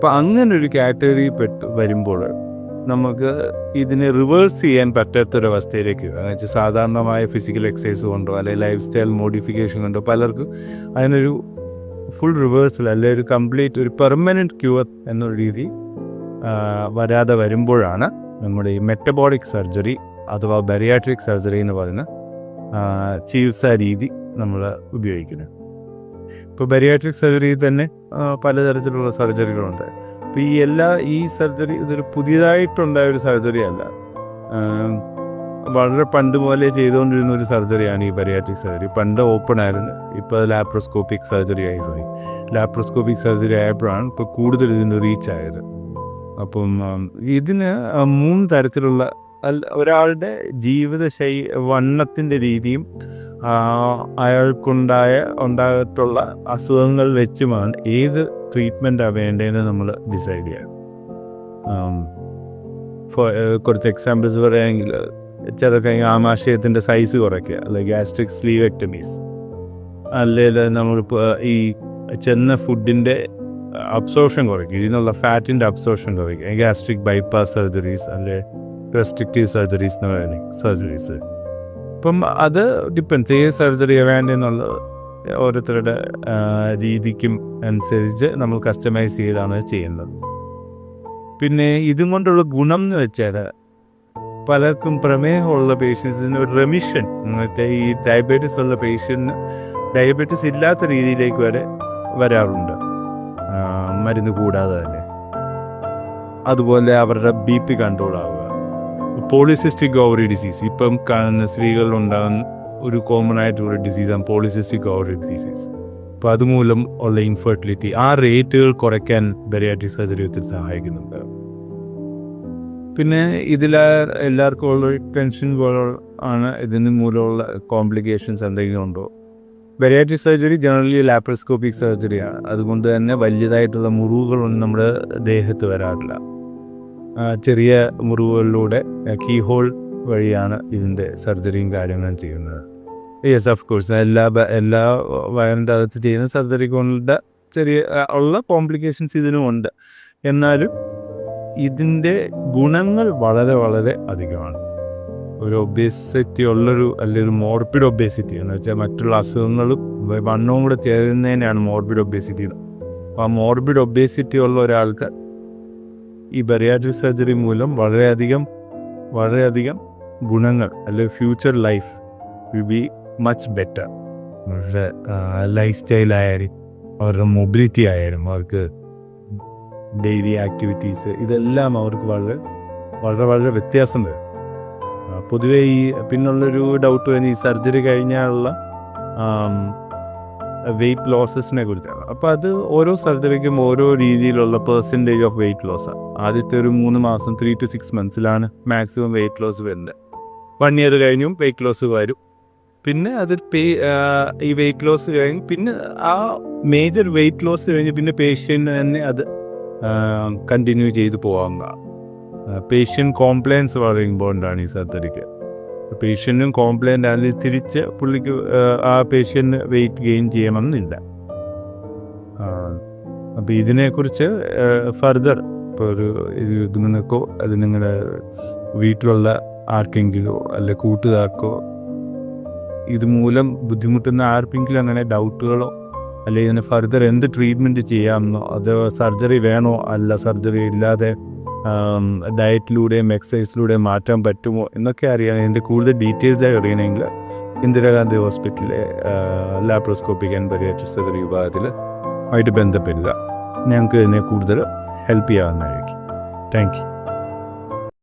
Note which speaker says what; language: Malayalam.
Speaker 1: അപ്പോൾ അങ്ങനൊരു കാറ്റഗറി വരുമ്പോൾ നമുക്ക് ഇതിനെ റിവേഴ്സ് ചെയ്യാൻ പറ്റാത്തൊരവസ്ഥയിലേക്ക് എന്ന് വെച്ചാൽ സാധാരണമായ ഫിസിക്കൽ എക്സസൈസ് കൊണ്ടോ അല്ലെങ്കിൽ ലൈഫ് സ്റ്റൈൽ മോഡിഫിക്കേഷൻ കൊണ്ടോ പലർക്കും അതിനൊരു ഫുൾ റിവേഴ്സൽ അല്ലെങ്കിൽ ഒരു കംപ്ലീറ്റ് ഒരു പെർമനൻറ്റ് ക്യൂർ എന്നൊരു രീതി വരാതെ വരുമ്പോഴാണ് നമ്മുടെ ഈ മെറ്റബോളിക് സർജറി അഥവാ ബെറിയാട്രിക് സർജറി എന്ന് പറയുന്ന ചികിത്സാ രീതി നമ്മൾ ഉപയോഗിക്കുന്നത്. ഇപ്പോൾ ബെറിയാട്രിക് സർജറിയിൽ തന്നെ പലതരത്തിലുള്ള സർജറികളുണ്ട്. അപ്പോൾ ഈ സർജറി ഇതൊരു പുതിയതായിട്ടുണ്ടായ ഒരു സർജറി അല്ല, വളരെ പണ്ട് പോലെ ചെയ്തുകൊണ്ടിരുന്ന ഒരു സർജറിയാണ് ഈ ബെറിയാട്രിക് സർജറി. പണ്ട് ഓപ്പൺ ആയിരുന്നു, ഇപ്പോൾ അത് ലാപ്രോസ്കോപ്പിക് സർജറി ആയി. ലാപ്രോസ്കോപ്പിക് സർജറി ആയപ്പോഴാണ് ഇപ്പോൾ കൂടുതൽ ഇതിന് റീച്ച് ആയത്. അപ്പം ഇതിന് 3 തരത്തിലുള്ള ഒരാളുടെ വണ്ണത്തിൻ്റെ രീതിയും ഉണ്ടായിട്ടുള്ള അസുഖങ്ങൾ വെച്ചുമാണ് ഏത് ട്രീറ്റ്മെൻറ്റാണ് വേണ്ടതെന്ന് നമ്മൾ ഡിസൈഡ് ചെയ്യാം. കുറച്ച് എക്സാമ്പിൾസ് പറയുകയാണെങ്കിൽ ചിലർക്ക് ആമാശയത്തിൻ്റെ സൈസ് കുറയ്ക്കുക, അല്ലെങ്കിൽ ഗ്യാസ്ട്രിക് സ്ലീവെക്ടമീസ്, അല്ലെങ്കിൽ നമ്മളിപ്പോൾ ഈ ചെന്ന ഫുഡിൻ്റെ അബ്സോർപ്ഷൻ കുറയ്ക്കുക, ഇതിനുള്ള ഫാറ്റിൻ്റെ അബ്സോർപ്ഷൻ കുറയ്ക്കുക, ഗ്യാസ്ട്രിക് ബൈപ്പാസ് സർജറീസ് അല്ലെ റെസ്ട്രിക്റ്റീവ് സർജറീസ് എന്ന് പറയുന്ന സർജറീസ്. അപ്പം അത് ഡിപ്പെൻസ് ഏത് സർജറിയാണ് വേണ്ടതെന്നുള്ളത് ഓരോരുത്തരുടെ രീതിക്കും അനുസരിച്ച് നമ്മൾ കസ്റ്റമൈസ് ചെയ്താണ് ചെയ്യുന്നത്. പിന്നെ ഇതും കൊണ്ടുള്ള ഗുണം എന്ന് വെച്ചാൽ പലർക്കും പ്രമേഹമുള്ള പേഷ്യൻസിന് ഒരു റെമിഷൻ എന്ന് വെച്ചാൽ ഈ ഡയബറ്റീസ് ഉള്ള പേഷ്യൻറ്റിന് ഡയബറ്റീസ് ഇല്ലാത്ത രീതിയിലേക്ക് വരെ വരാറുണ്ട്, മരുന്ന് കൂടാതെ തന്നെ. അതുപോലെ അവരുടെ BP കൺട്രോൾ ആവുക. പോളിസിസ്റ്റിക് ഓവറി ഡിസീസ് ഇപ്പം കാണുന്ന സ്ത്രീകളിലുണ്ടാകുന്ന ഒരു കോമൺ ആയിട്ടുള്ള ഡിസീസാണ് പോളിസിസ്റ്റിക് ഓവറി ഡിസീസ്. അപ്പോൾ അതുമൂലം ഉള്ള ഇൻഫെർട്ടിലിറ്റി ആ റേറ്റുകൾ കുറയ്ക്കാൻ ബെറിയാട്രിക് സർജറി ഒത്തിരി സഹായിക്കുന്നുണ്ട്. പിന്നെ എല്ലാവർക്കും ഉള്ള ടെൻഷൻ പോലെ ആണ് ഇതിന് മൂലമുള്ള കോംപ്ലിക്കേഷൻസ് എന്തെങ്കിലും ഉണ്ടോ. ബെറിയാട്രിക് സർജറി ജനറലി ലാപ്രോസ്കോപ്പിക് സർജറിയാണ്, അതുകൊണ്ട് തന്നെ വലിയതായിട്ടുള്ള മുറിവുകളൊന്നും നമ്മുടെ ദേഹത്ത് വരാറില്ല. ചെറിയ മുറിവുകളിലൂടെ കീഹോൾ വഴിയാണ് ഇതിൻ്റെ സർജറിയും കാര്യങ്ങളും ചെയ്യുന്നത്. യെസ്, ഓഫ് കോഴ്സ് എല്ലാ വയറിൻ്റെ അകത്ത് ചെയ്യുന്ന സർജറി കൊണ്ട് ചെറിയ ഉള്ള കോംപ്ലിക്കേഷൻസ് ഇതിനുമുണ്ട്. എന്നാലും ഇതിൻ്റെ ഗുണങ്ങൾ വളരെ വളരെ അധികമാണ്. ഒരു ഒബേസിറ്റി അല്ലെങ്കിൽ മോർബിഡ് ഒബേസിറ്റി എന്ന് വെച്ചാൽ മറ്റുള്ള അസുഖങ്ങളും വണ്ണവും കൂടെ ചേരുന്നതിനാണ് മോർബിഡ് ഒബേസിറ്റി. അപ്പോൾ ആ മോർബിഡ് ഒബേസിറ്റി ഉള്ള ഒരാൾക്ക് ഈ ബെറിയാട്രിക് സർജറി മൂലം വളരെയധികം ഗുണങ്ങൾ അല്ലെങ്കിൽ future life will be much better. അവരുടെ ലൈഫ് സ്റ്റൈലായാലും അവരുടെ മൊബിലിറ്റി ആയാലും അവർക്ക് ഡെയിലി ആക്ടിവിറ്റീസ് ഇതെല്ലാം അവർക്ക് വളരെ വളരെ വളരെ വ്യത്യാസം വരും. പൊതുവേ പിന്നുള്ളൊരു ഡൗട്ട് വരുന്നത് ഈ സർജറി കഴിഞ്ഞാലുള്ള വെയ്റ്റ് ലോസസിനെ കുറിച്ചാണ്. അപ്പോൾ അത് ഓരോ സർജറിക്കും ഓരോ രീതിയിലുള്ള പെർസെൻറ്റേജ് ഓഫ് വെയ്റ്റ് ലോസാണ്. ആദ്യത്തെ ഒരു 3 മാസം 3 to 6 months maximum weight loss വരുന്നത്. 1 year കഴിഞ്ഞും വെയ്റ്റ് ലോസ് വരും. പിന്നെ അത് ഈ വെയ്റ്റ് ലോസ് കഴിഞ്ഞ് പിന്നെ ആ മേജർ വെയ്റ്റ് ലോസ് കഴിഞ്ഞ് പിന്നെ പേഷ്യൻ്റ് തന്നെ അത് കണ്ടിന്യൂ ചെയ്ത് പോകാവുന്നതാണ്. പേഷ്യൻ്റ് കോംപ്ലയൻസ് വളരെ ഇമ്പോർട്ടൻ്റ് ആണ് ഈ സർജറിക്ക്. പേഷ്യൻറ്റും കോംപ്ലയൻ്റ് ആണെങ്കിൽ തിരിച്ച് പുള്ളിക്ക് ആ പേഷ്യൻ്റ് വെയിറ്റ് ഗെയിൻ ചെയ്യണമെന്നില്ല. അപ്പോൾ ഇതിനെക്കുറിച്ച് ഫർദർ ഇപ്പോൾ ഇത് നിങ്ങൾക്കോ അത് നിങ്ങളുടെ വീട്ടിലുള്ള ആർക്കെങ്കിലോ അല്ലെ കൂട്ടുകാർക്കോ ഇതുമൂലം ബുദ്ധിമുട്ടുന്ന ആർക്കെങ്കിലും അങ്ങനെ ഡൗട്ടുകളോ അല്ലെങ്കിൽ ഇതിന് ഫർദർ എന്ത് ട്രീറ്റ്മെൻറ്റ് ചെയ്യാമെന്നോ, അത് സർജറി വേണോ അല്ല സർജറി ഇല്ലാതെ ഡയറ്റിലൂടെയും എക്സസൈസിലൂടെയും മാറ്റാൻ പറ്റുമോ എന്നൊക്കെ അറിയാൻ ഇതിൻ്റെ കൂടുതൽ ഡീറ്റെയിൽസായി അറിയണമെങ്കിൽ ഇന്ദിരാഗാന്ധി ഹോസ്പിറ്റലിലെ ലാപ്രോസ്കോപ്പിക് ആൻഡ് ബെറിയാട്രിക് സർജറി വിഭാഗത്തിൽ ആയിട്ട് ബന്ധപ്പെടുക. ഞങ്ങൾക്ക് ഇതിനെ കൂടുതൽ ഹെൽപ്പ് ചെയ്യാവുന്നതായിരിക്കും. Thank you.